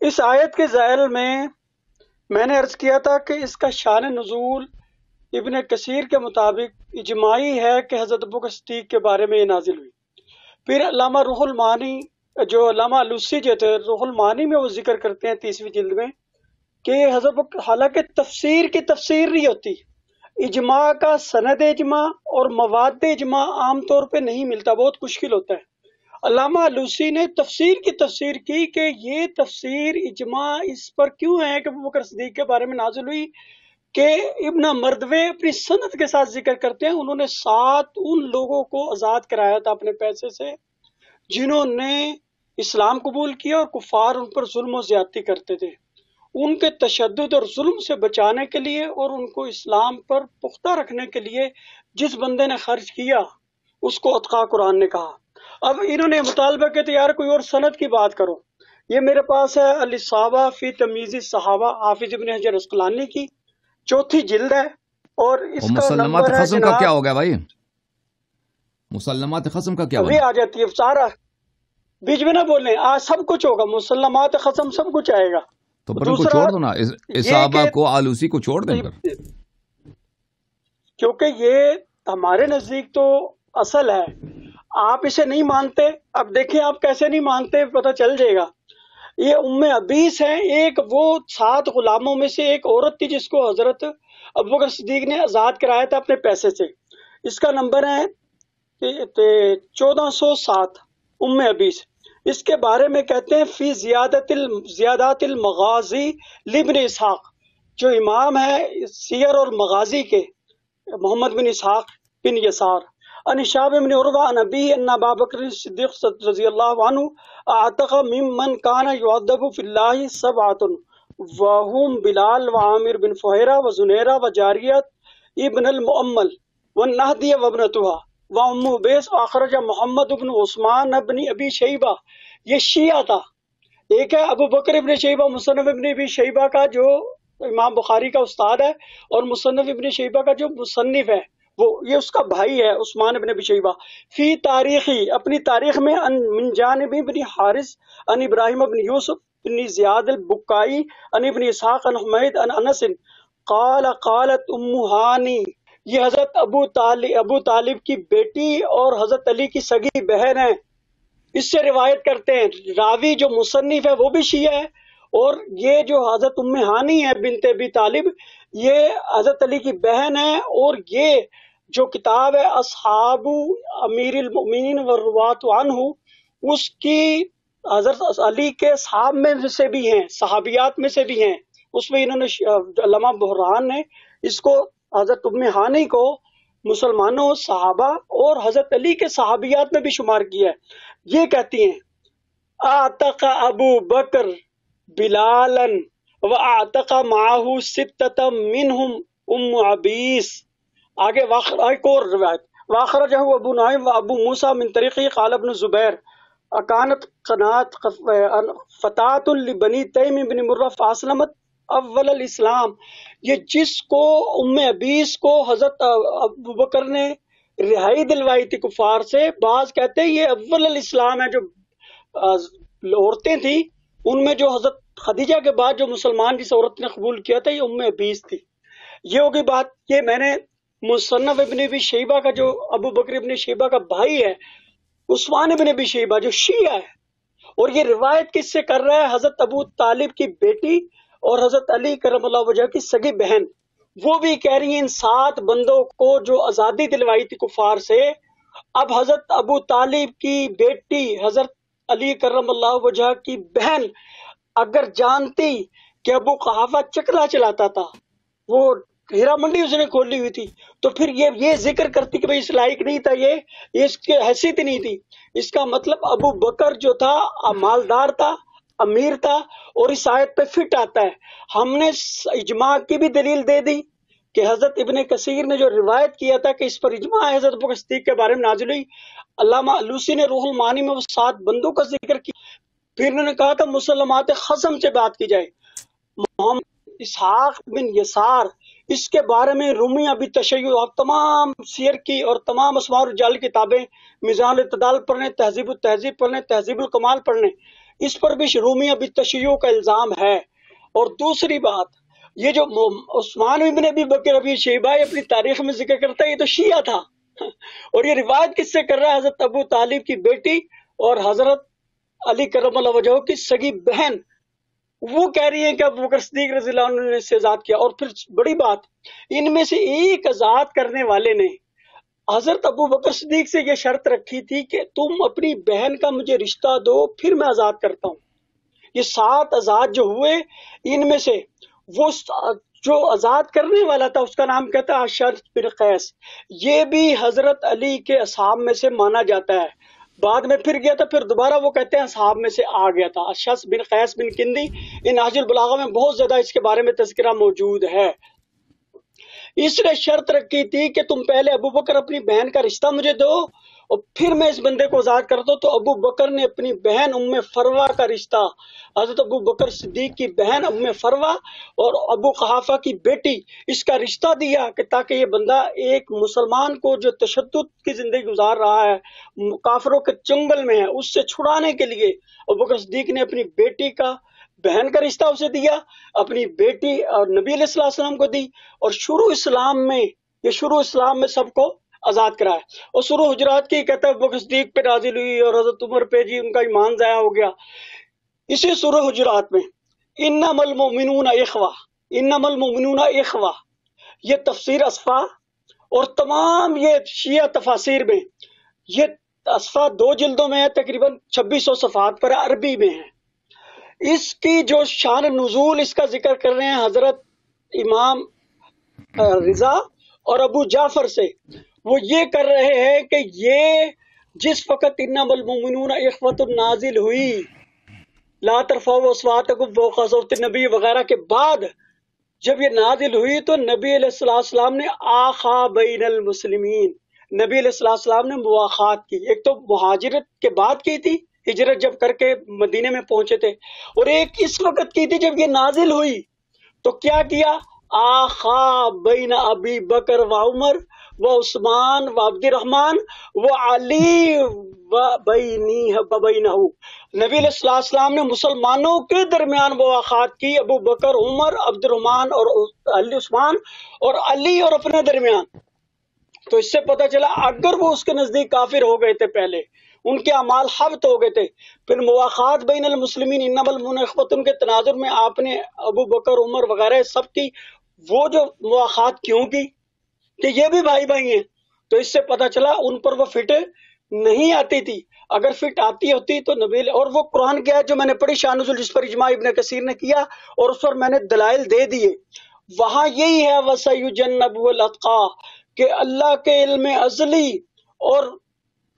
اس آیت کے ذیل میں نے عرض کیا تھا کہ اس کا شان نزول ابن کثیر کے مطابق اجماعی ہے کہ حضرت ابوبکر صدیق کے بارے میں یہ نازل ہوئی۔ پھر علامہ روح المعانی، جو علامہ علوسی جو تھے، روح المعانی میں وہ ذکر کرتے ہیں 30ویں جلد میں کہ حضرت حالانکہ تفسیر کی تفسیر نہیں ہوتی، اجماع کا سند اجماع اور مواد اجماع عام طور پہ نہیں ملتا، بہت مشکل ہوتا ہے۔ علامہ علوسی نے تفسیر کی تفسیر کی کہ یہ تفسیر اجماع اس پر کیوں ہے کہ ابوبکر صدیق کے بارے میں نازل ہوئی کہ ابن مردوے اپنی سند کے ساتھ ذکر کرتے ہیں انہوں نے 7 ان لوگوں کو آزاد کرایا تھا اپنے پیسے سے جنہوں نے اسلام قبول کیا اور کفار ان پر ظلم و زیادتی کرتے تھے۔ ان کے تشدد اور ظلم سے بچانے کے لیے اور ان کو اسلام پر پختہ رکھنے کے لیے جس بندے نے خرچ کیا اس کو اتقا قرآن نے کہا۔ اب انہوں نے مطالبہ کیا کہ یار کوئی اور سند کی بات کرو۔ یہ میرے پاس ہے الاصابہ فی تمییز الصحابہ حافظ ابن حجر عسقلانی کی 4 جلد ہے اور اس کا مسلمات نمبر ہے خصم کا کیا ہو گیا بھائی؟ مسلمات خصم کا کیا ابھی بنا؟ آ جاتی ہے سارا، بیچ میں نہ بولیں، آج سب کچھ ہوگا، مسلمات خصم سب کچھ آئے گا۔ تو پھر ان کو چھوڑ دو نا، اصحابہ کو آلوسی کو چھوڑ دیں پھر، کیونکہ یہ ہمارے نزدیک تو اصل ہے، آپ اسے نہیں مانتے۔ اب دیکھیں آپ کیسے نہیں مانتے، پتہ چل جائے گا۔ یہ ام عبیس ہے، ایک وہ 7 غلاموں میں سے ایک عورت تھی جس کو حضرت ابوبکر صدیق نے آزاد کرایا تھا اپنے پیسے سے۔ اس کا نمبر ہے 1407 ام عبیس۔ اس کے بارے میں کہتے ہیں فی زیادات المغازی لابن اسحاق، جو امام ہے سیر اور مغازی کے، محمد بن اسحاق بن یسار، ان ہشام بن عروہ عن ابی ان ابا بکر صدیق رضی اللہ عنہ اعتق ممن کان یعذب فی اللہ 7 وهم بلال وعامر بن فہیرہ وزنیرہ وجاریت ابن المؤمل والنہدی وابنتها وام بیس واخرج محمد بن عثمان بن ابی شیبہ۔ یہ شیعہ تھا۔ ایک ہے ابو بکر ابن شیبہ مصنف ابن ابی شیبہ کا جو امام بخاری کا استاد ہے، اور مصنف ابن شیبہ کا جو مصنف ہے وہ یہ اس کا بھائی ہے عثمان ابن ابی شیبہ۔ فی تاریخی، اپنی تاریخ میں، ان من جانب ابن حارث ان ابراہیم ابن یوسف بن زیاد البکائی ان ابن اسحاق ان حمید ان انس قال قالت ام ہانی، یہ حضرت ابو طالب کی بیٹی اور حضرت علی کی سگی بہن ہے، اس سے روایت کرتے ہیں۔ راوی جو مصنف ہے وہ بھی شیعہ ہے، اور یہ جو حضرت ام ہانی ہے بنت ابی طالب یہ حضرت علی کی بہن ہے، اور یہ جو کتاب ہے اصحاب امیر المؤمنین والروات عنہ، اس کی حضرت علی کے صحاب میں سے بھی ہیں، صحابیات میں سے بھی ہیں۔ اس میں انہوں نے علامہ بحران نے اس کو حضرت ام ہانی کو مسلمانوں، صحابہ اور حضرت علی کے صحابیات میں بھی شمار کیا ہے۔ یہ کہتی ہیں اعتق ابو بکر بلالا واعتق معه 6 منهم ام عبیس۔ آگے ایک اور روایت واخرجہ ابو نعیم و ابو موسیٰ من طریقی قال ابن زبیر اکانت قنات فتاۃ لبنی تیم بن مرہ فاسلمت اول الاسلام۔ یہ جس کو ام عبیس کو حضرت ابو بکر نے رہائی دلوائی تھی کفار سے، بعض کہتے ہیں یہ اول الاسلام ہے، جو عورتیں تھیں ان میں جو حضرت خدیجہ کے بعد جو مسلمان جس عورت نے قبول کیا تھا یہ ام عبیس تھی۔ یہ ہوگی بات۔ یہ میں نے مصنف ابن ابی شیبہ کا جو ابو بکر ابن شیبہ کا بھائی ہے عثمان ابن ابی شیبہ جو شیعہ ہے، اور یہ روایت کس سے کر رہا ہے؟ حضرت ابو طالب کی بیٹی اور حضرت علی کرم اللہ وجہ کی سگی بہن، وہ بھی کہہ رہی ہیں ان 7 بندوں کو جو آزادی دلوائی تھی کفار سے۔ اب حضرت ابو طالب کی بیٹی حضرت علی کرم اللہ وجہ کی بہن اگر جانتی کہ ابو قحافہ چکلا چلاتا تھا، وہ ہیرا منڈی اس نے کھولی ہوئی تھی، تو پھر یہ ذکر کرتی کہ بھئی اس لائق نہیں تھا، یہ اس کی حیثیت نہیں تھی۔ اس کا مطلب ابو بکر جو تھا مالدار تھا، امیر تھا، اور اس آیت پہ فٹ آتا ہے۔ ہم نے اجماع کی بھی دلیل دے دی کہ حضرت ابن کثیر نے جو روایت کیا تھا کہ اس پر اجماع ہے، حضرت ابوبکر صدیق کے بارے میں نازل ہوئی۔ علامہ علوسی نے روح المعانی میں وہ 7 بندوں کا ذکر کیا۔ پھر انہوں نے کہا تھا مسلمات خصم سے بات کی جائے۔ محمد اسحاق بن یسار، اس کے بارے میں رومی ابی تشیع اور تمام سیر کی اور تمام اسماء الرجال کتابیں، میزان الاعتدال پڑھنے، تہذیب التہذیب پڑھنے، تہذیب الکمال پڑھنے، اس پر بھی رومیہ بالتشیع کا الزام ہے۔ اور دوسری بات، یہ جو عثمان ابن ابی بکر ابی شیبہ اپنی تاریخ میں ذکر کرتا ہے، یہ تو شیعہ تھا، اور یہ روایت کس سے کر رہا ہے؟ حضرت ابو طالب کی بیٹی اور حضرت علی کرم اللہ وجہہ کی سگی بہن، وہ کہہ رہی ہیں کہ ابو بکر صدیق رضی اللہ عنہ نے اس سے آزاد کیا۔ اور پھر بڑی بات، ان میں سے ایک آزاد کرنے والے نے حضرت ابو بکر صدیق سے یہ شرط رکھی تھی کہ تم اپنی بہن کا مجھے رشتہ دو، پھر میں آزاد کرتا ہوں۔ یہ 7 آزاد جو ہوئے، ان میں سے وہ جو آزاد کرنے والا تھا اس کا نام کہتا ہے اشعث بن قیس، یہ بھی حضرت علی کے اصحاب میں سے مانا جاتا ہے۔ بعد میں پھر گیا تھا، پھر دوبارہ وہ کہتے ہیں اصحاب میں سے آ گیا تھا۔ اشعث بن قیس بن کندی، ان نہج البلاغہ میں بہت زیادہ اس کے بارے میں تذکرہ موجود ہے۔ اس نے شرط رکھی تھی کہ تم پہلے ابو بکر اپنی بہن کا رشتہ مجھے دو اور پھر میں اس بندے کو آزاد کر دو۔ تو ابو بکر نے اپنی بہن ام فروہ کا رشتہ، حضرت ابو بکر صدیق کی بہن ام فروہ اور ابو قحافہ کی بیٹی، اس کا رشتہ دیا کہ تاکہ یہ بندہ ایک مسلمان کو جو تشدد کی زندگی گزار رہا ہے، کافروں کے چنگل میں ہے، اس سے چھڑانے کے لیے ابو بکر صدیق نے اپنی بیٹی کا، بہن کا رشتہ اسے دیا، اپنی بیٹی اور نبی علیہ السلام کو دی، اور شروع اسلام میں سب کو آزاد کرایا۔ اور سورہ حجرات کی کہتا ہے ابو بکر صدیق پہ نازل ہوئی اور حضرت عمر پہ، جی ان کا ایمان ضائع ہو گیا۔ اسی سورہ حجرات میں انما المؤمنون اخوہ، انما المؤمنون اخوہ، یہ تفسیر اصفا اور تمام یہ شیعہ تفاسیر میں، یہ اصفا 2 جلدوں میں ہے، تقریباً 2600 صفحات پر عربی میں ہے۔ اس کی جو شان نزول اس کا ذکر کر رہے ہیں حضرت امام رضا اور ابو جعفر سے، وہ یہ کر رہے ہیں کہ یہ جس وقت انما المؤمنون اخوۃ نازل ہوئی، لا ترفعوا اصواتکم فوق صوت النبی وغیرہ کے بعد جب یہ نازل ہوئی تو نبی علیہ السلام نے آخا بین المسلمین، نبی علیہ السلام نے مواخات کی۔ ایک تو مہاجرت کے بعد کی تھی، ہجرت جب کر کے مدینے میں پہنچے تھے، اور ایک اس وقت کی تھی جب یہ نازل ہوئی تو کیا کیا؟ آخا بین ابی بکر و عمر و عثمان و عبد الرحمن و علی و بینہ، نبی علیہ السلام نے مسلمانوں کے درمیان مواخات کی، ابو بکر، عمر، عبد الرحمن اور علی، عثمان اور علی اور اپنے درمیان۔ تو اس سے پتہ چلا اگر وہ اس کے نزدیک کافر ہو گئے تھے، پہلے ان کے اعمال حبط ہو گئے تھے، پھر مواخات بین المسلمین انما المؤمنون اخوۃ کے تناظر میں آپ نے ابو بکر، عمر وغیرہ سب کی وہ جو مواخات کیوں کی کہ یہ بھی بھائی بھائی ہیں؟ تو اس سے پتہ چلا ان پر وہ فٹ نہیں آتی تھی۔ اگر فٹ آتی ہوتی تو نبی، اور وہ قرآن کی آیت جو میں نے پڑھی شان نزول جس پر اجماع ابن کثیر نے کیا اور اس پر میں نے دلائل دے دیے، وہاں یہی ہے وَسَيُجَنَّبُهُ الْأَتْقَى، کہ اللہ کے علم ازلی اور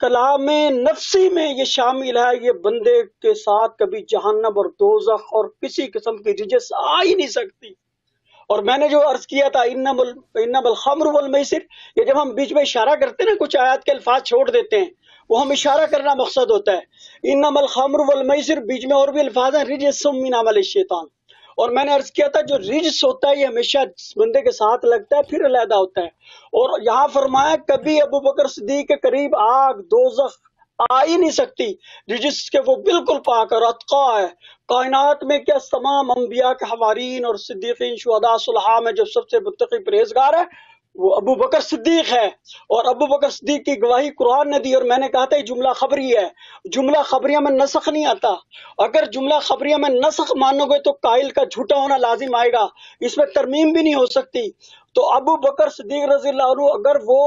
کلام نفسی میں یہ شامل ہے، یہ بندے کے ساتھ کبھی جہنم اور دوزخ اور کسی قسم کی رجس آ ہی نہیں سکتی۔ اور میں نے جو عرض کیا تھا انما الخمر والمیسر، یہ جب ہم بیچ میں اشارہ کرتے ہیں نا، کچھ آیات کے الفاظ چھوڑ دیتے ہیں، وہ ہم اشارہ کرنا مقصد ہوتا ہے۔ انما الخمر والمیسر، بیچ میں اور بھی الفاظ ہیں، رجس من عمل الشیطان، اور میں نے عرض کیا تھا جو رجس ہوتا ہے یہ ہمیشہ بندے کے ساتھ لگتا ہے پھر علیحدہ ہوتا ہے۔ اور یہاں فرمایا کبھی ابو بکر صدیق کے قریب آگ دوزخ آ ہی نہیں سکتی، رجس کے وہ بالکل پاک اور اتقا ہے۔ کائنات میں کیا تمام انبیاء کے حوارین اور صدیقین، شہداء، صلحاء میں جو سب سے متقی پرہیزگار ہے وہ ابو بکر صدیق ہے، اور ابو بکر صدیق کی گواہی قرآن نے دی۔ اور میں نے کہا تھا یہ جملہ خبری ہے، جملہ خبریہ میں نسخ نہیں آتا۔ اگر جملہ خبریہ میں نسخ مانو گے تو قائل کا جھوٹا ہونا لازم آئے گا، اس میں ترمیم بھی نہیں ہو سکتی۔ تو ابو بکر صدیق رضی اللہ عنہ اگر وہ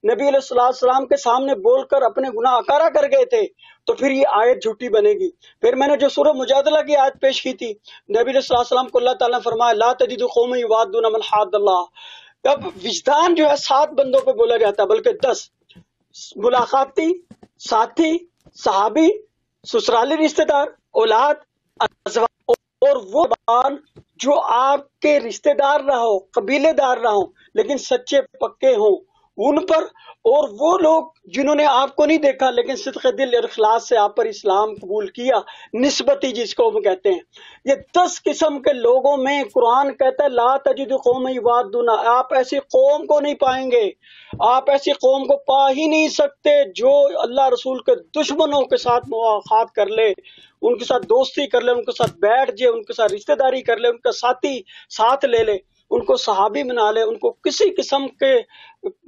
نبی علیہ السلام کے سامنے بول کر اپنے گناہ اقرار کر گئے تھے تو پھر یہ آیت جھوٹی بنے گی۔ پھر میں نے جو سورہ مجادلہ کی آیت پیش کی تھی، نبی علیہ السلام کو اللہ تعالیٰ نے فرمایا لا تجد قوما یوادون من حاد اللہ۔ اب وجدان جو ہے 7 بندوں پہ بولا جاتا ہے، بلکہ 10، ملاقاتی، ساتھی، صحابی، سسرالی رشتہ دار، اولاد، ازواج، اور وہ زبان جو آپ کے رشتہ دار نہ ہو، قبیلے دار نہ ہو، لیکن سچے پکے ہوں، ان پر، اور وہ لوگ جنہوں نے آپ کو نہیں دیکھا لیکن صدق دل اور اخلاص سے آپ پر اسلام قبول کیا، نسبتی جس کو ہم کہتے ہیں، یہ 10 قسم کے لوگوں میں قرآن کہتا ہے لا تجد قوم یوادون، آپ ایسی قوم کو نہیں پائیں گے، آپ ایسی قوم کو پا ہی نہیں سکتے جو اللہ رسول کے دشمنوں کے ساتھ مواخات کر لے، ان کے ساتھ دوستی کر لے، ان کے ساتھ بیٹھ جائے، ان کے ساتھ رشتہ داری کر لے، ان کا ساتھی ساتھ لے لے، ان کو صحابی بنا لے، ان کو کسی قسم کے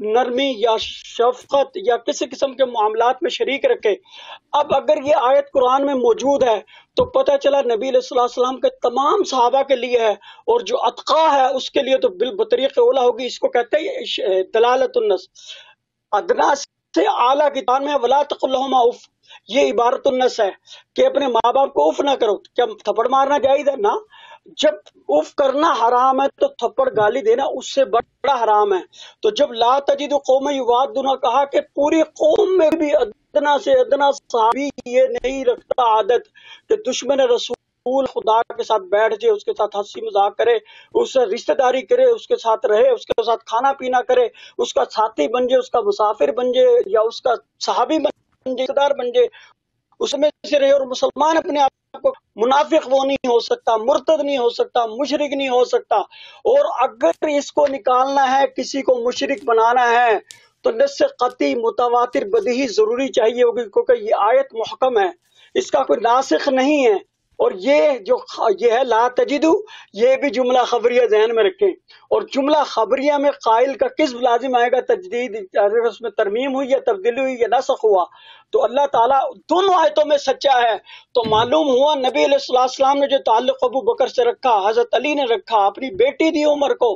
نرمی یا شفقت یا کسی قسم کے معاملات میں شریک رکھے۔ اب اگر یہ آیت قرآن میں موجود ہے تو پتہ چلا نبی علیہ الصلوۃ والسلام کے تمام صحابہ کے لیے ہے، اور جو اتقا ہے اس کے لیے تو بطریق اولا ہوگی۔ اس کو کہتے ہیں دلالت النص، ادنا سے اعلیٰ کی تعان میں ولا تقل لہما اف، یہ عبارت النص ہے کہ اپنے ماں باپ کو اف نہ کرو۔ کیا تھپڑ مارنا جائز ہے؟ نہ، جب اف کرنا حرام ہے تو تھپڑ گالی دینا اس سے بڑا حرام ہے۔ تو جب لا تجد قوم یوادون کہا کہ پوری قوم میں بھی ادنا سے ادنا صحابی یہ نہیں رکھتا عادت کہ دشمن رسول خدا کے ساتھ بیٹھ جائے، اس کے ساتھ ہنسی مذاق کرے، اس سے رشتہ داری کرے، اس کے ساتھ رہے، اس کے ساتھ کھانا پینا کرے، اس کا ساتھی بن جائے، اس کا مسافر بن جائے، یا اس کا صحابی بن جائے، رشتہ دار بن جائے، اس میں سے رہے۔ اور مسلمان اپنے آپ کو منافق وہ نہیں ہو سکتا، مرتد نہیں ہو سکتا، مشرک نہیں ہو سکتا۔ اور اگر اس کو نکالنا ہے، کسی کو مشرک بنانا ہے، تو نص قطعی متواتر بدیہی ضروری چاہیے ہوگی، کیونکہ یہ آیت محکم ہے، اس کا کوئی ناسخ نہیں ہے۔ اور یہ ہے لا تجدو، یہ بھی جملہ خبریہ ذہن میں رکھیں۔ اور جملہ خبریہ میں قائل کا کس لازم آئے گا؟ تجدید، اگر اس میں ترمیم ہوئی یا تبدیلی ہوئی یا نسخ ہوا، تو اللہ تعالیٰ دونوں آیتوں میں سچا ہے۔ تو معلوم ہوا نبی علیہ الصلوۃ والسلام نے جو تعلق ابو بکر سے رکھا، حضرت علی نے رکھا، اپنی بیٹی دی عمر کو،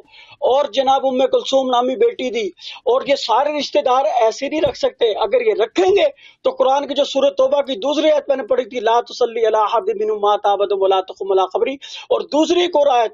اور جناب ام کلثوم نامی بیٹی دی، اور یہ سارے رشتہ دار ایسے نہیں رکھ سکتے۔ اگر یہ رکھیں گے تو قرآن کی جو سورۃ توبہ کی دوسری آیت میں نے پڑھی تھی لا تصلی علی احد منہم مات ابدا ولا تقم علی قبری، اور دوسری ایک اور آیت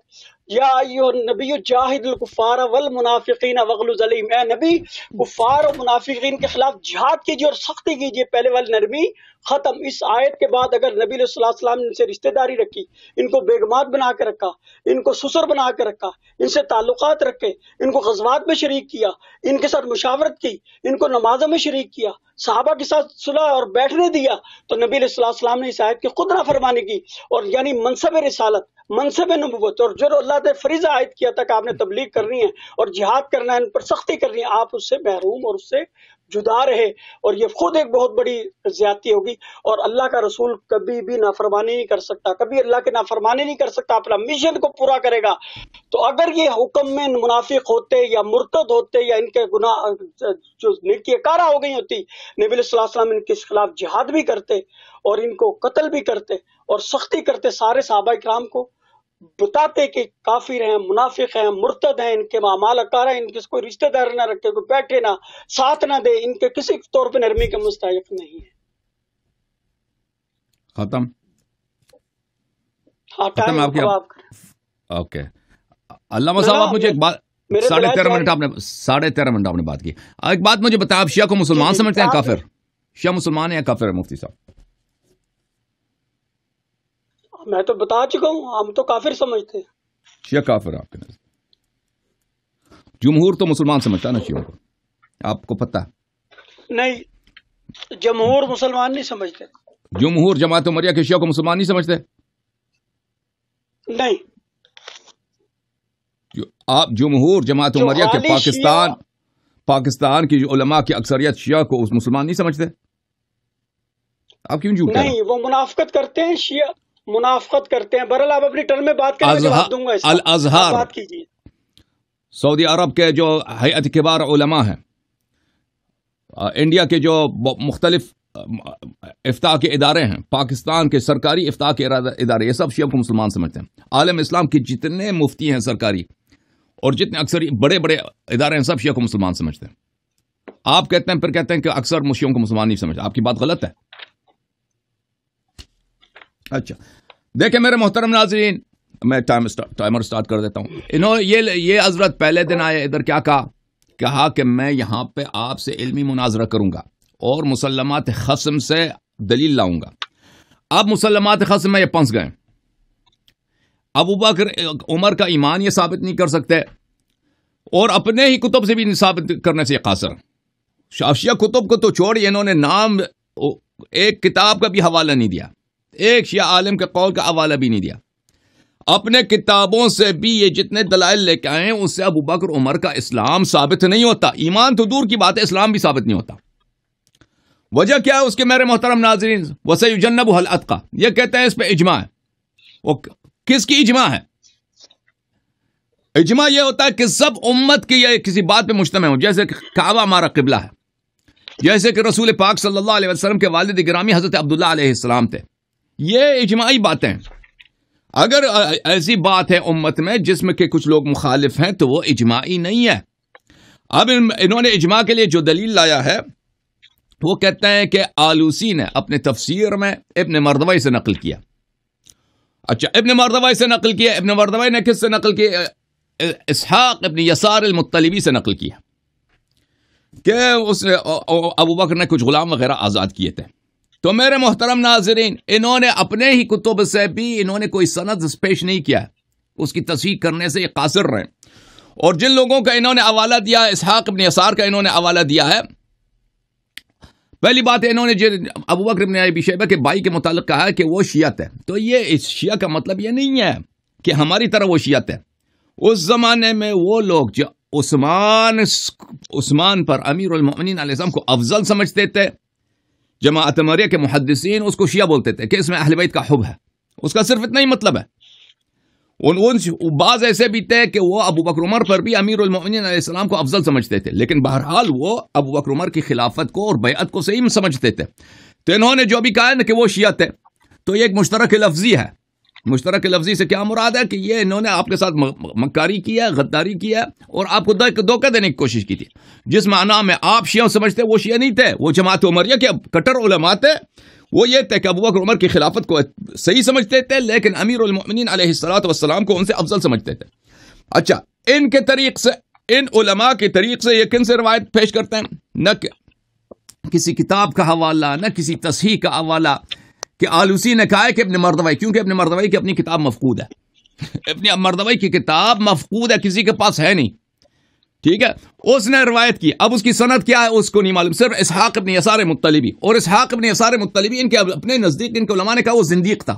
یا ایھا النبی جاہد الکفار والمنافقین واغلظ علیہم، اے نبی کفار اور منافقین کے خلاف جہاد کیجیے اور سختی کیجیے، پہلے والی نرمی ختم۔ اس آیت کے بعد اگر نبی علیہ الصلوۃ والسلام نے ان سے رشتہ داری رکھی، ان کو بیگمات بنا کے رکھا، ان کو سسر بنا کے رکھا، ان سے تعلقات رکھے، ان کو غزوات میں شریک کیا، ان کے ساتھ مشاورت کی، ان کو نمازوں میں شریک کیا، صحابہ کے ساتھ صلح اور بیٹھنے دیا، تو نبی علیہ الصلوۃ والسلام نے اس آیت کی خود نافرمانی کی، اور یعنی منصب رسالت، منصب نبوت، اور جو اللہ نے فریضہ عائد کیا تھا کہ آپ نے تبلیغ کرنی ہے اور جہاد کرنا ہے، ان پر سختی کرنی ہے، آپ اس سے محروم اور اس سے جدا رہے، اور یہ خود ایک بہت بڑی زیادتی ہوگی۔ اور اللہ کا رسول کبھی بھی نافرمانی نہیں کر سکتا، کبھی اللہ کے نافرمانی نہیں کر سکتا، اپنا مشن کو پورا کرے گا۔ تو اگر یہ حکم میں منافق ہوتے یا مرتد ہوتے یا ان کے گناہ جو نیکی کارہ ہو گئی ہوتی، نبی علیہ الصلوۃ والسلام ان کے خلاف جہاد بھی کرتے اور ان کو قتل بھی کرتے اور سختی کرتے، سارے صحابہ کرام کو بتاتے کہ کافر ہیں، منافق ہیں، مرتد ہیں، ان کے اعمال اکارہ ہیں، ان کے کوئی رشتہ دار نہ رکھے، کوئی بیٹھے نہ، ساتھ نہ دے، ان کے کسی طور پہ نرمی کے مستحق نہیں ہے۔ ختم ہاں ختم ٹائم آپ کی اب آپ اوکے علامہ صاحب، آپ مجھے ایک بات میرے 13.5 منٹ آپ نے 13.5 منٹ آپ نے بات کی، ایک بات مجھے بتایا، آپ شیعہ کو مسلمان سمجھتے ہیں کافر؟ شیعہ مسلمان ہیں یا کافر ہے مفتی صاحب؟ میں تو بتا چکا ہوں، ہم تو کافر سمجھتے ہیں۔ شیعہ کافر ہے آپ کے نزد؟ جمہور تو مسلمان سمجھتا ہے نا شیعوں کو، آپ کو پتہ ہے؟ نہیں، جمہور مسلمان نہیں سمجھتے۔ جمہور جماعت عمریہ کے شیعہ کو مسلمان نہیں سمجھتے؟ نہیں، آپ جمہور جماعت جو عمریہ کے خالی پاکستان کی جو علماء کی اکثریت شیعہ کو اس مسلمان نہیں سمجھتے؟ آپ کیوں جھوٹ کہہ رہے ہیں؟ نہیں، وہ منافقت کرتے ہیں، شیعہ منافقت کرتے ہیں۔ بہرحال آپ اپنی ٹرن میں بات کریں، میں جواب دوں گا اس کا، الازہر آپ بات کیجیے۔ سعودی عرب کے جو ہیئت کبار علماء ہیں، انڈیا کے جو مختلف افتاء کے ادارے ہیں، پاکستان کے سرکاری افتاء کے ادارے، یہ سب شیعہ کو مسلمان سمجھتے ہیں۔ عالم اسلام کے جتنے مفتی ہیں سرکاری اور جتنے اکثر بڑے بڑے ادارے ہیں، سب شیعہ کو مسلمان سمجھتے ہیں۔ آپ کہتے ہیں، پھر کہتے ہیں کہ اکثر شیعوں کو مسلمان نہیں سمجھتے، آپ کی بات غلط ہے۔ اچھا دیکھیں میرے محترم ناظرین، میں ٹائمر سٹارٹ کر دیتا ہوں۔ یہ حضرت پہلے دن آئے ادھر، کیا کہا کہ میں یہاں پہ آپ سے علمی مناظرہ کروں گا اور مسلمات خصم سے دلیل لاؤں گا۔ اب مسلمات خصم میں یہ پنس گئے، ابو بکر عمر کا ایمان یہ ثابت نہیں کر سکتے، اور اپنے ہی کتب سے بھی ثابت کرنے سے قاصر ہیں. شیعہ کتب کو تو چھوڑیے، انہوں نے نام ایک کتاب کا بھی حوالہ نہیں دیا، ایک شیعہ عالم کے قول کا حوالہ بھی نہیں دیا. اپنے کتابوں سے بھی یہ جتنے دلائل لے کے آئے ہیں اس سے ابو بکر عمر کا اسلام ثابت نہیں ہوتا. ایمان تو دور کی بات ہے، اسلام بھی ثابت نہیں ہوتا. وجہ کیا ہے اس کے میرے محترم ناظرین؟ وَسَيُجَنَّبُهَا الْأَتْقَى، یہ کہتے ہیں اس پہ اجماع ہے. وہ کس کی اجماع ہے؟ اجماع یہ ہوتا ہے کہ سب امت کی یہ کسی بات پہ مجتمع ہو. جیسے کہ کعبہ ہمارا قبلہ ہے، جیسے کہ رسول پاک صلی اللہ علیہ وسلم کے والد گرامی حضرت عبداللہ علیہ السلام تھے. یہ اجماعی باتیں ہیں. اگر ایسی بات ہے امت میں جس میں کہ کچھ لوگ مخالف ہیں تو وہ اجماعی نہیں ہے. اب انہوں نے اجماع کے لیے جو دلیل لایا ہے وہ کہتے ہیں کہ آلوسی نے اپنے تفسیر میں ابن مردوی سے نقل کیا. اچھا، ابن مردوی سے نقل کیا. ابن مردوی نے کس سے نقل کیا؟ اسحاق ابن یسار المطلبی سے نقل کیا کہ اس نے ابو بکر نے کچھ غلام وغیرہ آزاد کیے تھے. تو میرے محترم ناظرین، انہوں نے اپنے ہی کتب سے بھی انہوں نے کوئی سند پیش نہیں کیا، اس کی تصحیح کرنے سے یہ قاصر رہے. اور جن لوگوں کا انہوں نے حوالہ دیا ہے، اسحاق ابن یسار کا انہوں نے حوالہ دیا ہے. پہلی بات ہے انہوں نے ابو بکر ابن ابی شیبہ کے بھائی کے متعلق کہا ہے کہ وہ شیعت ہے. تو یہ اس شیعہ کا مطلب یہ نہیں ہے کہ ہماری طرح وہ شیعت ہے. اس زمانے میں وہ لوگ جو عثمان پر امیر المؤمنین علیہ السلام کو افضل سمجھتے تھے، جماعت احمدیہ کے محدثین اس کو شیعہ بولتے تھے کہ اس میں اہل بیت کا حب ہے. اس کا صرف اتنا ہی مطلب ہے. بعض ایسے بھی تھے کہ وہ ابو بکر عمر پر بھی امیر المؤمنین علیہ السلام کو افضل سمجھتے تھے، لیکن بہرحال وہ ابو بکر عمر کی خلافت کو اور بیعت کو صحیح سمجھتے تھے. تو انہوں نے جو بھی کہا ہے نا کہ وہ شیعت ہے، تو یہ ایک مشترک لفظی ہے. مشترک لفظی سے کیا مراد ہے کہ یہ انہوں نے آپ کے ساتھ مکاری کیا، غداری کیا اور آپ کو دھوکہ دینے کی کوشش کی تھی. جس معنی میں آپ شیعہ سمجھتے وہ شیعہ نہیں تھے، وہ جماعت عمریہ کے کٹر علماء تھے. وہ یہ تھے کہ ابو بکر عمر کی خلافت کو صحیح سمجھتے تھے، لیکن امیر المؤمنین علیہ الصلوۃ والسلام کو ان سے افضل سمجھتے تھے. اچھا، ان کے طریق سے، ان علماء کے طریق سے یہ کن سے روایت پیش کرتے ہیں؟ نہ کسی کتاب کا حوالہ، نہ کسی تصحیح کا حوالہ کہ آلوسی نے کہا ہے کہ ابن مردوی، کیونکہ ابن مردوی کی اپنی کتاب مفقود ہے. ابن مردوی کی کتاب مفقود ہے، کسی کے پاس ہے نہیں. ٹھیک ہے، اس نے روایت کی. اب اس کی سند کیا ہے اس کو نہیں معلوم. صرف اسحاق ابن یسار مطلبی، اور اسحاق ابن یسار مطلبی ان کے اپنے نزدیک ان کے علماء نے کہا وہ زندیق تھا.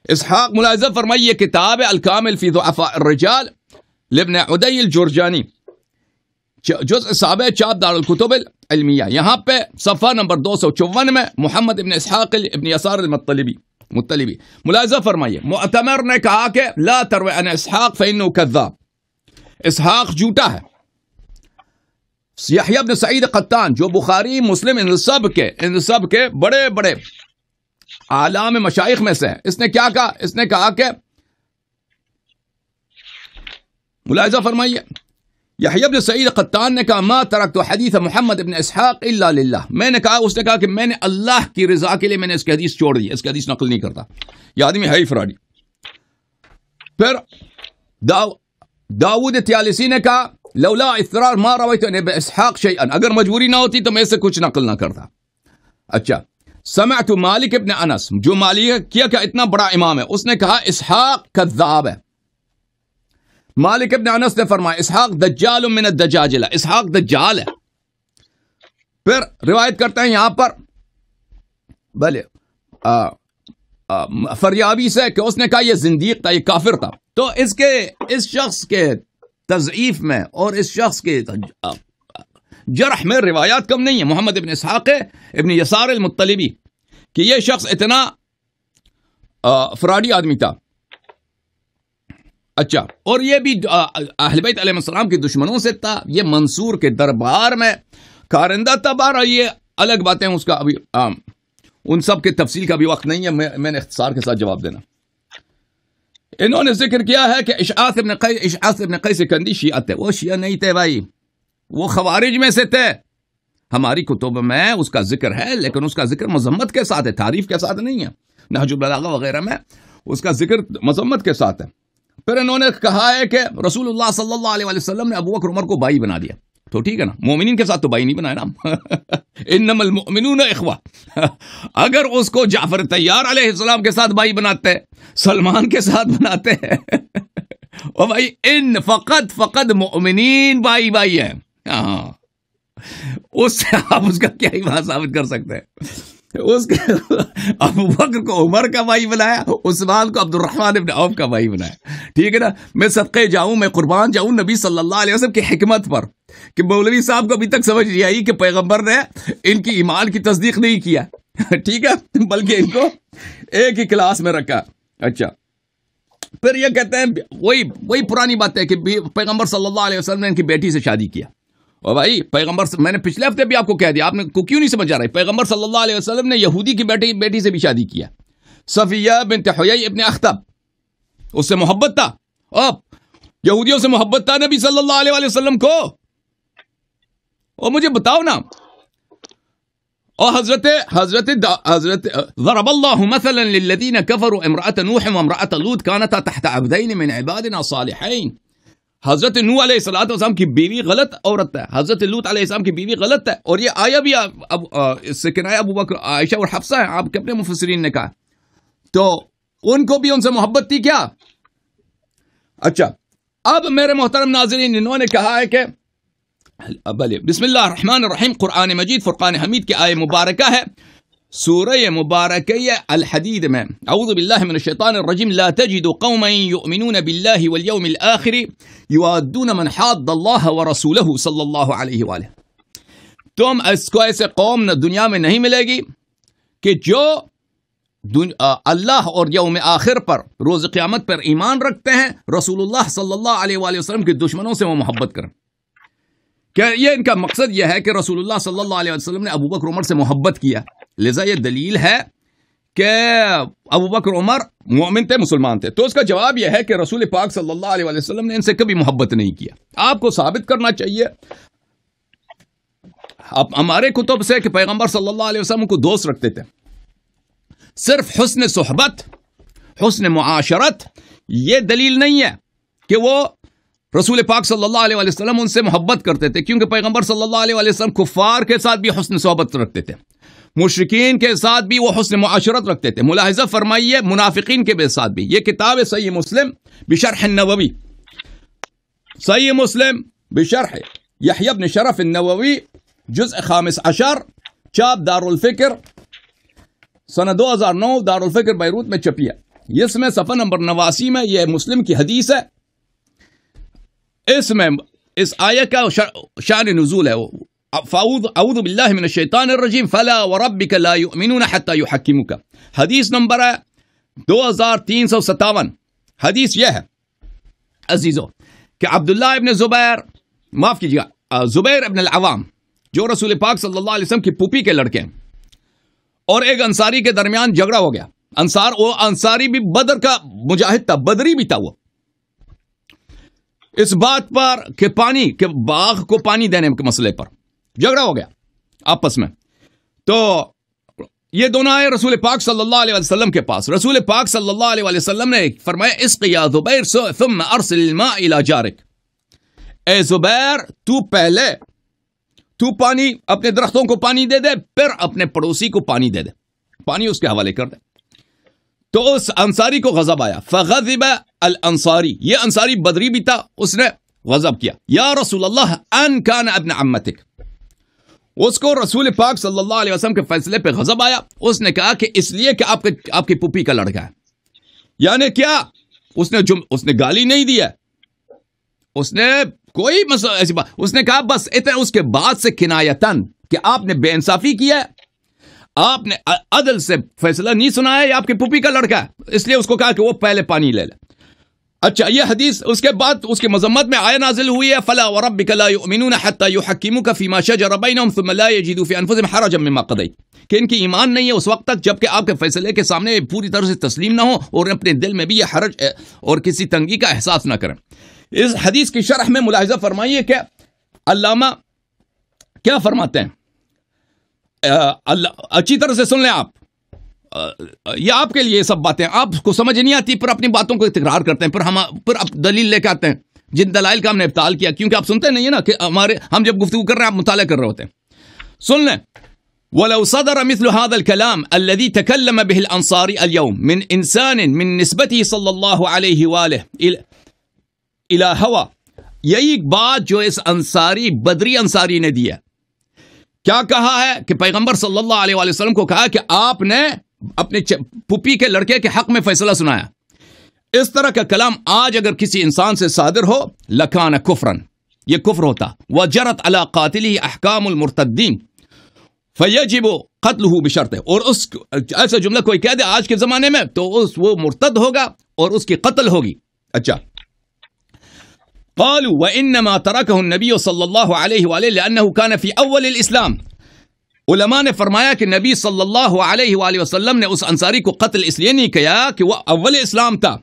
اسحاق ملاحظہ فرمائیے، کتاب الکامل فی ضعفاء الرجال لابن عدی الجرجانی، جزء 7 چاپ دار الکتب العلمیہ، یہاں پہ صفحہ نمبر 254 میں محمد ابن اسحاق ابن یسار المطلبی ملاحظہ فرمائیے. معتمر نے کہا کہ لا تروی عن اسحاق فإنه کذاب، اسحاق جھوٹا ہے. یحییٰ ابن سعید قطان جو بخاری مسلم ان سب کے بڑے بڑے اعلام مشائخ میں سے ہیں، اس نے کیا کہا؟ اس نے کہا کہ ملاحظہ فرمائیے، یحییٰ ابن سعید قطان نے کہا ما ترکت حدیث محمد ابن اسحاق الا للہ، میں نے کہا، اس نے کہا کہ میں نے اللہ کی رضا کے لیے میں نے اس کی حدیث چھوڑ دی، اس کی حدیث نقل نہیں کرتا. یہ آدمی ہے ہی فراڈی. پھر داؤد طیالسی نے کہا لولا اضطرار ما رویت عن ابن اسحاق شیئا، اگر مجبوری نہ ہوتی تو میں اس سے کچھ نقل نہ کرتا. اچھا، سمعت مالک ابن انس، جو مالک کیا کہ اتنا بڑا امام ہے، اس نے کہا اسحاق کذاب ہے. مالک ابن انس نے فرمایا اسحاق دجال من الدجاجلہ، اسحاق دجال ہے. پھر روایت کرتے ہیں یہاں پر بھلے فریابی سے کہ اس نے کہا یہ زندیق تھا، یہ کافر تھا. تو اس شخص کے تضعیف میں اور اس شخص کے جرح میں روایات کم نہیں ہے. محمد ابن اسحاق ابن یسار المطلبی کہ یہ شخص اتنا فراڈی آدمی تھا. اچھا، اور یہ بھی اہل بیت علیہ السلام کے دشمنوں سے تھا، یہ منصور کے دربار میں کارندہ تھا. بارہ یہ الگ باتیں، اس کا ابھی ان سب کے تفصیل کا بھی وقت نہیں ہے، میں نے اختصار کے ساتھ جواب دینا. انہوں نے ذکر کیا ہے کہ اشعاث ابن قیس کندی شیعہ تھے. وہ شیعہ نہیں تھے بھائی، وہ خوارج میں سے تھے. ہماری کتب میں اس کا ذکر ہے، لیکن اس کا ذکر مذمت کے ساتھ ہے، تعریف کے ساتھ نہیں ہے. نہج البلاغہ وغیرہ میں اس کا ذکر مذمت کے ساتھ ہے. پھر انہوں نے کہا ہے کہ رسول اللہ صلی اللہ علیہ وسلم نے ابو بکر عمر کو بھائی بنا دیا. تو ٹھیک ہے نا، مومنین کے ساتھ تو بھائی نہیں بنایا نا. انما المؤمنون اخوہ. اگر اس کو جعفر طیار علیہ السلام کے ساتھ بھائی بناتے، سلمان کے ساتھ بناتے اور بھائی ان فقط مؤمنین بھائی بھائی ہیں. ہاں اس سے آپ اس کا کیا ہی بات ثابت کر سکتے ہیں؟ اس کے ابو بکر کو عمر کا بھائی بنایا, عثمان کو عبد الرحمن ابن عوف کا بھائی بنایا. ٹھیک ہے نا. میں صدقے جاؤں, میں قربان جاؤں نبی صلی اللہ علیہ وسلم کی حکمت پر کہ مولوی صاحب کو ابھی تک سمجھ نہیں آئی کہ پیغمبر نے ان کی ایمان کی تصدیق نہیں کیا. ٹھیک ہے, بلکہ ان کو ایک ہی کلاس میں رکھا. اچھا, پھر یہ کہتے ہیں وہی پرانی بات ہے کہ پیغمبر صلی اللہ علیہ وسلم نے ان کی بیٹی سے شادی کیا. اور بھائی پیغمبر, میں نے پچھلے ہفتے بھی آپ کو کہہ دیا, آپ نے کو کیوں نہیں سمجھ آ رہا ہے؟ پیغمبر صلی اللہ علیہ وسلم نے یہودی کی بیٹی سے بھی شادی کیا, صفیہ بنت حیی ابن اخطب, اس سے محبت تھا. اب یہودیوں سے محبت تھا نبی صلی اللہ علیہ وسلم کو. اور مجھے بتاؤ نا, اور حضرت ضرب اللہ مثلا للذین کفروا امرأة نوح وامرأة لوط كانتا تحت عبدین من عبادنا صالحین. حضرت نوح علیہ السلام کی بیوی غلط عورت ہے, حضرت لوط علیہ السلام کی بیوی غلط ہے. اور یہ آیا بھی اس سے کنایہ ابو بکر, عائشہ اور حفصہ ہیں, آپ کے اپنے مفسرین نے کہا. تو ان کو بھی ان سے محبت تھی کیا؟ اچھا, اب میرے محترم ناظرین, انہوں نے کہا ہے کہ بسم اللہ الرحمن الرحیم, قرآن مجید فرقان حمید کی آیہ مبارکہ ہے, سورہ مبارکہ الحدید میں, اعوذ باللہ من الشیطان الرجیم, لا تجد قوما یؤمنون باللہ والیوم الآخر یوادون من حاد اللہ ورسولہ صلی اللہ علیہ وآلہ. تم اس کو ایسے قوم دنیا میں نہیں ملے گی کہ جو اللہ اور یوم آخر پر, روز قیامت پر ایمان رکھتے ہیں, رسول اللہ صلی اللہ علیہ وآلہ وسلم کے دشمنوں سے وہ محبت کریں. کہ یہ ان کا مقصد یہ ہے کہ رسول اللہ صلی اللہ علیہ وسلم نے ابو بکر عمر سے محبت کیا, لذا یہ دلیل ہے کہ ابو بکر عمر مومن تھے, مسلمان تھے. تو اس کا جواب یہ ہے کہ رسول پاک صلی اللہ علیہ وسلم نے ان سے کبھی محبت نہیں کیا. آپ کو ثابت کرنا چاہیے آپ ہمارے کتب سے کہ پیغمبر صلی اللہ علیہ وسلم کو دوست رکھتے تھے. صرف حسن صحبت, حسن معاشرت یہ دلیل نہیں ہے کہ وہ رسول پاک صلی اللہ علیہ وسلم ان سے محبت کرتے تھے, کیونکہ پیغمبر صلی اللہ علیہ وسلم کفار کے ساتھ بھی حسن صحبت رکھتے تھے, مشرکین کے ساتھ بھی وہ حسن معاشرت رکھتے تھے. ملاحظہ فرمائیے, منافقین کے ساتھ بھی. یہ کتاب ہے صحیح مسلم بشرح النووی, صحیح مسلم بشرح یحیی بن شرف النووی, جزء 15, چاپ دارالفکر, سنہ 2009 دارالفکر بیروت میں چھپی ہے. اس میں صفحہ نمبر 89 میں یہ مسلم کی حدیث ہے. اس میں اس آیہ کا شان نزول ہے, اعوذ باللہ من الشیطان الرجیم فلا وربک لا یؤمنون حتی یحکموک. حدیث نمبر ہے 2357. حدیث یہ ہے عزیزو کہ عبداللہ ابن زبیر, معاف کیجیے گا, زبیر ابن العوام, جو رسول پاک صلی اللہ علیہ وسلم کی پھوپھی کے لڑکے ہیں, اور ایک انصاری کے درمیان جھگڑا ہو گیا. وہ انصاری بھی بدر کا مجاہد تھا, بدری بھی تھا. وہ اس بات پر کہ باغ کو پانی دینے کے مسئلے پر جھگڑا ہو گیا آپس میں. تو یہ دونوں آئے رسول پاک صلی اللہ علیہ وسلم کے پاس. رسول پاک صلی اللہ علیہ وسلم نے فرمایا, اسقی یا زبیر ثم ارسل الماء الى جارک. اے زبیر, تو پانی اپنے درختوں کو پانی دے دے, پھر اپنے پڑوسی کو پانی دے دے, پانی اس کے حوالے کر دے. تو اس انصاری کو غضب آیا. فغضب الانصاری, یہ انصاری بدری بھی تھا, اس نے غضب کیا. یا رسول اللہ ان کان ابن عمتک. اس کو رسول پاک صلی اللہ علیہ وسلم کے فیصلے پہ غضب آیا. اس نے کہا کہ اس لیے کہ آپ کی پھوپھی کا لڑکا ہے. یعنی کیا اس نے گالی نہیں دیا, اس نے کوئی ایسی بات, اس نے کہا بس اتنا اس کے بعد سے کنایتن کہ آپ نے بے انصافی کیا ہے, آپ نے عدل سے فیصلہ نہیں سنا ہے, یہ آپ کی پھوپھی کا لڑکا ہے, اس لیے اس کو کہا کہ وہ پہلے پانی لے لے. اچھا, یہ حدیث اس کے بعد اس کی مذمت میں آیہ نازل ہوئی ہے, فلا وربک لا یؤمنون حتی یحکموک فیما شجر بینہم ثم لا یجدوا فی انفسہم حرجا مما قضیت. کہ ان کی ایمان نہیں ہے اس وقت تک جب کہ آپ کے فیصلے کے سامنے پوری طرح سے تسلیم نہ ہو اور اپنے دل میں بھی یہ حرج اور کسی تنگی کا احساس نہ کریں. اس حدیث کی شرح میں ملاحظہ فرمائیے کہ علامہ کیا فرماتے ہیں, اچھی طرح سے سن لیں آپ, یہ آپ کے لیے سب باتیں آپ کو سمجھ نہیں آتی, پھر اپنی باتوں کو تکرار کرتے ہیں, پھر آپ دلیل لے کے آتے ہیں جن دلائل کا ہم نے ابطال کیا, کیونکہ آپ سنتے نہیں ہیں نا کہ ہم جب گفتگو کر رہے ہیں آپ مطالعہ کر رہے ہوتے ہیں. سن لیں, وَلَوْ صَدَرَ مِثْلُ هَذَا الْكَلَامِ الَّذِي تَكَلَّمَ بِهِ الْأَنصَارِ الْيَوْمِ مِنْ إِنسَانٍ مِنْ نِسْبَتِهِ صَلَّى اللَّهُ عَلَيْهِ وَآلِهِ الی ہوا. یہی بات جو اس انصاری بدری انصاری نے دی ہے. کیا کہا ہے کہ پیغمبر صلی اللہ علیہ وآلہ وسلم کو کہا کہ آپ نے اپنے پھپھی کے لڑکے کے حق میں فیصلہ سنایا. اس طرح کا کلام آج اگر کسی انسان سے صادر ہو لکان کفرن، یہ کفر ہوتا. وجرت علی قاتلہ احکام المرتدین فیجب قتلہ بشرط. اور اس ایسا جملہ کوئی کہہ دے آج کے زمانے میں تو وہ مرتد ہوگا اور اس کی قتل ہوگی. اچھا، قالوا وانما تركه النبي صلی اللہ علیہ وآلہ لانه كان في اول الاسلام. علماء نے فرمایا کہ نبی صلی اللہ علیہ وآلہ وسلم نے اس انصاری کو قتل اس لیے نہیں کیا کہ وہ اول اسلام تھا.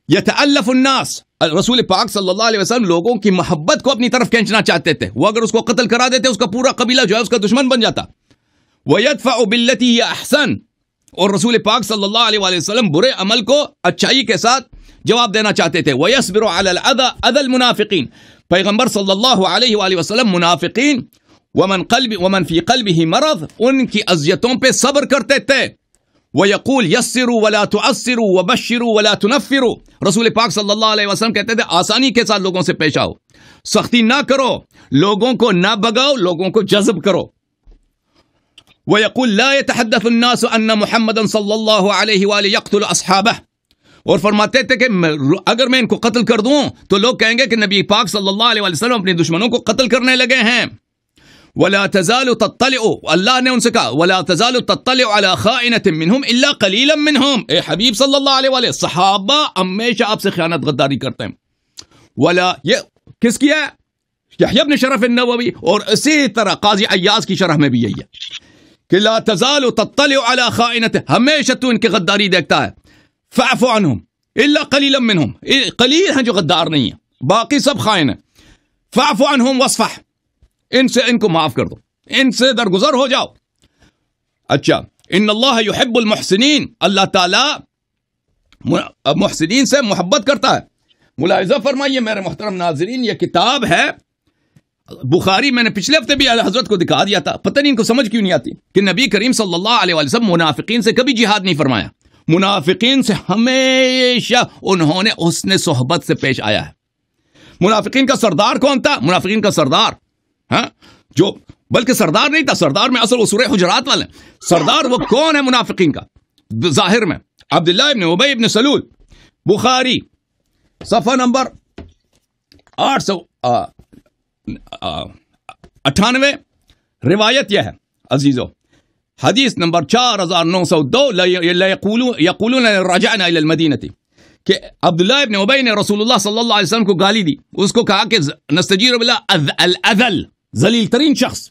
یتألف الناس، رسول پاک صلی اللہ علیہ وسلم لوگوں کی محبت کو اپنی طرف کھینچنا چاہتے تھے. وہ اگر اس کو قتل کرا دیتے اس کا پورا قبیلہ جو ہے اس کا دشمن بن جاتا. وَيَدْفَعُ بِالَّتِي هِيَ أَحْسَنُ، اور رسول پاک صلی اللہ علیہ وآلہ وسلم برے عمل کو اچھائی کے ساتھ جواب دینا چاہتے تھے. وَيَصْبِرُ عَلَى الْأَذَى أَذَى الْمُنَافِقِينَ، پیغمبر صلی اللہ علیہ وآلہ وسلم منافقین ومن فی قلبہ مرض، ان کی اذیتوں پہ صبر کرتے تھے. وَيَقُولُ يَسِّرُوا وَلَا تُعَسِّرُوا وَبَشِّرُوا وَلَا تُنَفِّرُوا، رسول پاک صلی اللہ علیہ وسلم کہتے تھے آسانی کے ساتھ لوگوں سے پیش آؤ، سختی نہ کرو، لوگوں کو نہ بگاؤ، لوگوں کو جذب کرو. وَيَقُولُ لَا يَتَحَدَّثُ النَّاسُ أَنَّ مُحَمَّدًا صلی اللہ علیہ وآلہ يَقْتُلُ أَصْحَابَهُ، اور فرماتے تھے کہ اگر میں ان کو قتل کر دوں تو لوگ کہیں گے کہ نبی پاک صلی اللہ علیہ وسلم اپنے دشمنوں کو قتل کرنے لگے ہیں. وَلَا تَزَالُ تَطَّلِعُ، اللہ نے ان سے کہا وَلَا تَزَالُ تَطَّلِعُ عَلَى خَائِنَةٍ مِّنْهُمْ إِلَّا قَلِيلًا مِّنْهُمْ. اے حبیب صلی اللہ علیہ وآلہ، صحابہ ہمیشہ آپ سے خیانت غداری کرتے ہیں. ولا یہ کس کی ہے؟ یحییٰ بن شرف النووی. اور اسی طرح قاضی عیاض کی شرح میں بھی یہی ہے کہ لا تزال تطلع على خائنته، ہمیشہ تو ان کی غداری دیکھتا ہے. فاعف عنهم الا قليلا منهم، قلیل ہیں جو غدار نہیں ہیں، باقی سب خائن ہیں. فاعف عنهم واصفح، ان کو معاف کر دو، ان سے درگزر ہو جاؤ. اچھا، ان اللہ يحب المحسنین، اللہ تعالی محسنین سے محبت کرتا ہے. ملاحظہ فرمائیے میرے محترم ناظرین، یہ کتاب ہے بخاری، میں نے پچھلے ہفتے بھی حضرت کو دکھا دیا تھا، پتہ نہیں ان کو سمجھ کیوں نہیں آتی کہ نبی کریم صلی اللہ علیہ وسلم منافقین سے کبھی جہاد نہیں فرمایا. منافقین سے ہمیشہ انہوں نے حسن صحبت سے پیش آیا ہے. منافقین کا سردار کون تھا؟ منافقین کا سردار جو بلکہ سردار نہیں تھا، سردار میں اصل وہ سورہ حجرات والے. سردار وہ کون ہے منافقین کا ظاہر میں؟ عبداللہ ابن ابی ابن سلول. بخاری صفحہ نمبر 898 روایت یہ ہے عزیزو، حدیث نمبر 4902، یقولون رجعنا الى المدینہ، کہ عبداللہ ابن ابی نے رسول اللہ صلی اللہ علیہ وسلم کو گالی دی. اس کو کہا کہ نستجیر باللہ الاذل، ذلیل ترین شخص.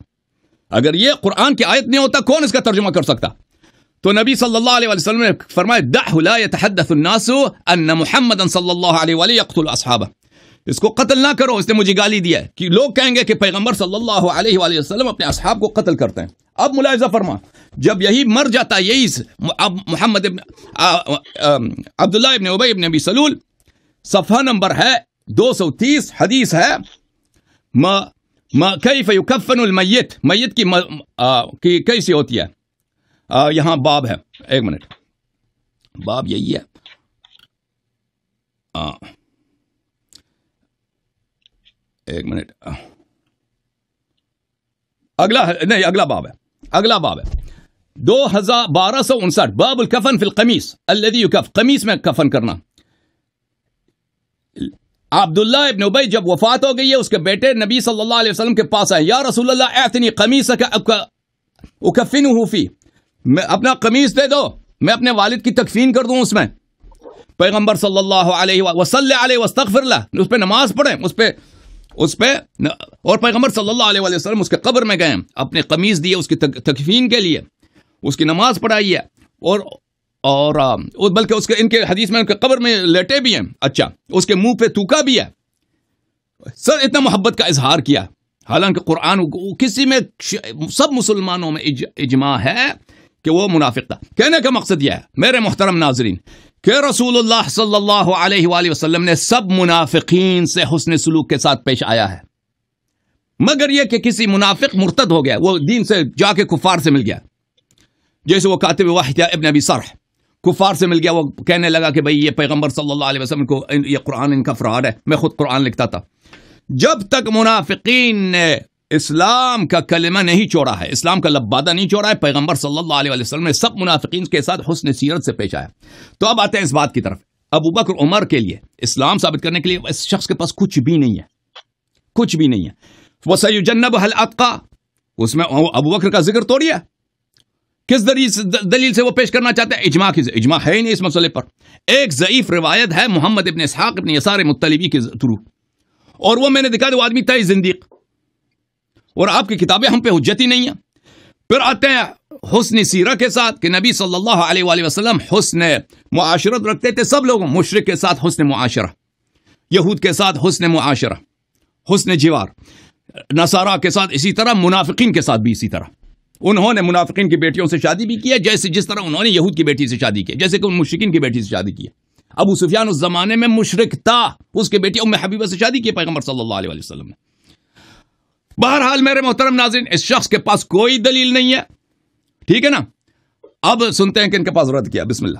اگر یہ قرآن کی آیت نہیں ہوتا کون اس کا ترجمہ کر سکتا؟ تو نبی صلی اللہ علیہ وسلم نے فرمایا دعہ لا يتحدث الناس ان محمدا صلی اللہ علیہ وآلہ يقتل اصحابہ، اس کو قتل نہ کرو، اس نے مجھے گالی دیا ہے. کہ لوگ کہیں گے کہ پیغمبر صلی اللہ علیہ وآلہ وسلم اپنے اصحاب کو قتل کرتے ہیں. اب ملاحظہ فرما، جب یہی مر جاتا ہے، یہی محمد عبداللہ ابن ابی ابن ابی سلول، صفحہ نمبر ہے 230، حدیث ہے کیف یکفن المیت، میت کی کیسی ہوتی ہے. یہاں باب ہے، ایک منٹ، باب یہی ہے، ایک منٹ، اگلا باب ہے 1259، باب الکفن فی القمیص الذی یکف، قمیص میں کفن کرنا. عبداللہ ابن ابی جب وفات ہو گئی ہے، اس کے بیٹے نبی صلی اللہ علیہ وسلم کے پاس آئے، یا رسول اللہ اعطنی قمیصک اکفنہ فی، میں اپنا قمیص دے دو، میں اپنے والد کی تکفین کر دوں اس میں. پیغمبر صلی اللہ علیہ وسلم علیہ واستغفر اللہ، اس پہ نماز پڑھیں، اس پہ اور پیغمبر صلی اللہ علیہ وسلم اس کے قبر میں گئے، اپنے قمیص دیے اس کی تکفین کے لیے، اس کی نماز پڑھائی ہے، اور بلکہ اس کے ان کے حدیث میں ان کے قبر میں لیٹے بھی ہیں. اچھا، اس کے منہ پہ تھوکا بھی ہے. سر اتنا محبت کا اظہار کیا، حالانکہ قرآن کسی میں سب مسلمانوں میں اجماع ہے کہ وہ منافق تھا. کہنے کا مقصد یہ ہے میرے محترم ناظرین کہ رسول اللہ صلی اللہ علیہ وآلہ وسلم نے سب منافقین سے حسن سلوک کے ساتھ پیش آیا ہے، مگر یہ کہ کسی منافق مرتد ہو گیا، وہ دین سے جا کے کفار سے مل گیا، جیسے وہ کاتب واحد ابن ابی سرح، کفار سے مل گیا, وہ کہنے لگا کہ بھئی یہ پیغمبر صلی اللہ علیہ وسلم کو یہ قرآن ان کا فراڈ ہے, میں خود قرآن لکھتا تھا. جب تک منافقین نے اسلام کا کلمہ نہیں چھوڑا ہے, اسلام کا لبادہ نہیں چھوڑا ہے, پیغمبر صلی اللہ علیہ وسلم نے سب منافقین کے ساتھ حسن سیرت سے پیش آیا. تو اب آتے ہیں اس بات کی طرف, ابو بکر عمر کے لیے اسلام ثابت کرنے کے لیے اس شخص کے پاس کچھ بھی نہیں ہے, کچھ بھی نہیں ہے. وَسَيُجَنَّبُهَا الْأَتْقَى, اس میں ابو بکر کا ذکر توڑیے, کس دلیل سے وہ پیش کرنا چاہتے ہیں؟ اجماع ہے ہی نہیں اس مسئلے پر. ایک ضعیف روایت ہے محمد ابن اسحاق ابن یسار مطلبی کے تھرو, اور وہ میں نے دکھا دیا, وہ آدمی تھا زندیق, اور آپ کی کتابیں ہم پہ حجت ہی نہیں ہیں. پھر آتے ہیں حسن سیرہ کے ساتھ کہ نبی صلی اللہ علیہ وآلہ وسلم حسن معاشرت رکھتے تھے سب لوگوں, مشرک کے ساتھ حسن معاشرہ, یہود کے ساتھ حسن معاشرہ, حسن جوار, نصارہ کے ساتھ اسی طرح, منافقین کے ساتھ بھی اسی طرح. انہوں نے منافقین کی بیٹیوں سے شادی بھی کی ہے, جس طرح انہوں نے یہود کی بیٹی سے شادی کی, جیسے کہ مشرکین کی بیٹی سے شادی کی. ابو سفیان اس زمانے میں مشرک تھا, اس کی بیٹی ام حبیبہ سے شادی کی پیغمبر صلی اللہ علیہ وسلم نے. بہرحال میرے محترم ناظرین, اس شخص کے پاس کوئی دلیل نہیں ہے, ٹھیک ہے نا. اب سنتے ہیں کہ ان کے پاس رد کیا. بسم اللہ.